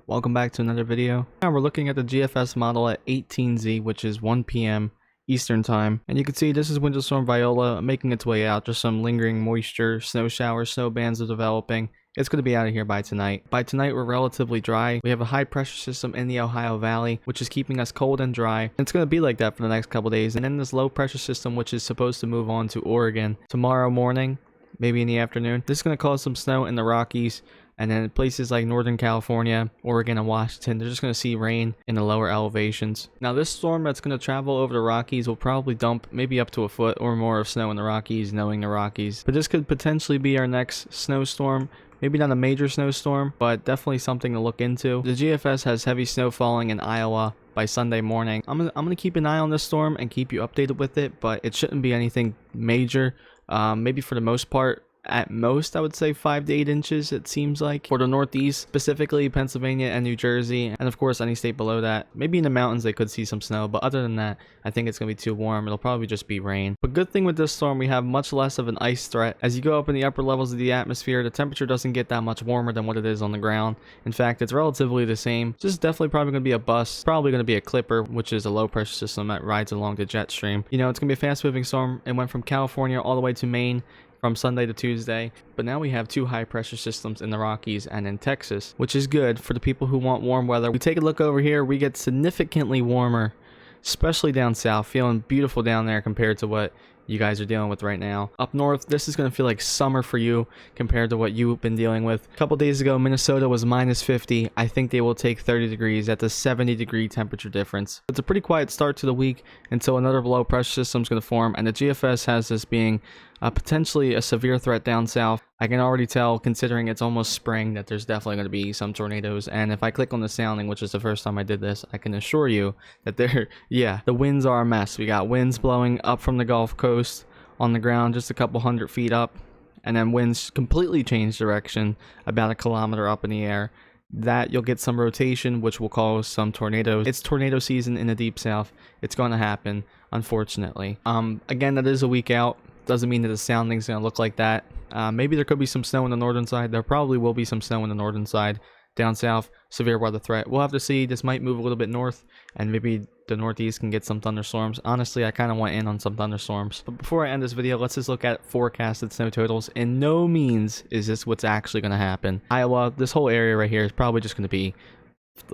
welcome back to another video. Now we're looking at the GFS model at 18Z, which is 1 p.m. Eastern time, and you can see this is Winter Storm Viola making its way out. Just some lingering moisture, snow showers, snow bands are developing. It's going to be out of here by tonight. By tonight, we're relatively dry. We have a high pressure system in the Ohio Valley, which is keeping us cold and dry. And it's going to be like that for the next couple days. And then this low pressure system, which is supposed to move on to Oregon tomorrow morning, maybe in the afternoon. This is going to cause some snow in the Rockies. And then places like Northern California, Oregon, and Washington, they're just going to see rain in the lower elevations. Now this storm that's going to travel over the Rockies will probably dump maybe up to a foot or more of snow in the Rockies, knowing the Rockies. But this could potentially be our next snowstorm. Maybe not a major snowstorm, but definitely something to look into. The GFS has heavy snow falling in Iowa by Sunday morning. I'm gonna keep an eye on this storm and keep you updated with it, but it shouldn't be anything major. Maybe for the most part, at most, I would say 5 to 8 inches, it seems like. For the Northeast, specifically Pennsylvania and New Jersey, and of course any state below that. Maybe in the mountains they could see some snow, but other than that, I think it's going to be too warm. It'll probably just be rain. But good thing with this storm, we have much less of an ice threat. As you go up in the upper levels of the atmosphere, the temperature doesn't get that much warmer than what it is on the ground. In fact, it's relatively the same. This is definitely probably going to be a bust. Probably going to be a clipper, which is a low pressure system that rides along the jet stream. You know, it's going to be a fast moving storm. It went from California all the way to Maine, from Sunday to Tuesday, but now we have 2 high pressure systems in the Rockies and in Texas, which is good for the people who want warm weather. We take a look over here, we get significantly warmer, especially down south, feeling beautiful down there compared to what you guys are dealing with right now. Up north, this is going to feel like summer for you compared to what you've been dealing with. A couple days ago, Minnesota was minus 50. I think they will take 30 degrees. That's a 70-degree temperature difference. It's a pretty quiet start to the week until another low pressure system is going to form, and the GFS has this being potentially a severe threat down south. I can already tell, considering it's almost spring, that there's definitely going to be some tornadoes. And if I click on the sounding, which is the first time I did this, I can assure you that the winds are a mess. We got winds blowing up from the Gulf Coast on the ground just a couple hundred feet up, and then winds completely change direction about a kilometer up in the air. That you'll get some rotation, which will cause some tornadoes. It's tornado season in the deep south. It's going to happen, unfortunately. Again, that is a week out. Doesn't mean that the sounding's going to look like that. Maybe there could be some snow on the northern side. There probably will be some snow on the northern side. Down south, severe weather threat. We'll have to see. This might move a little bit north, and maybe the Northeast can get some thunderstorms. Honestly, I kind of want in on some thunderstorms. But before I end this video, let's just look at forecasted snow totals. In no means is this what's actually going to happen. Iowa, this whole area right here is probably just going to be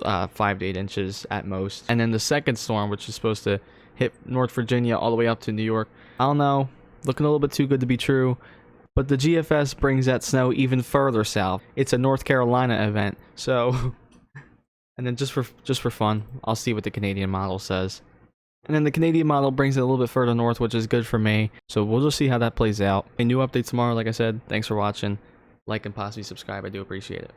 5 to 8 inches at most. And then the second storm, which is supposed to hit North Virginia all the way up to New York, I don't know. Looking a little bit too good to be true. But the GFS brings that snow even further south. It's a North Carolina event. So, and then just for fun, I'll see what the Canadian model says. And then the Canadian model brings it a little bit further north, which is good for me. So we'll just see how that plays out. A new update tomorrow, like I said. Thanks for watching. Like and possibly subscribe. I do appreciate it.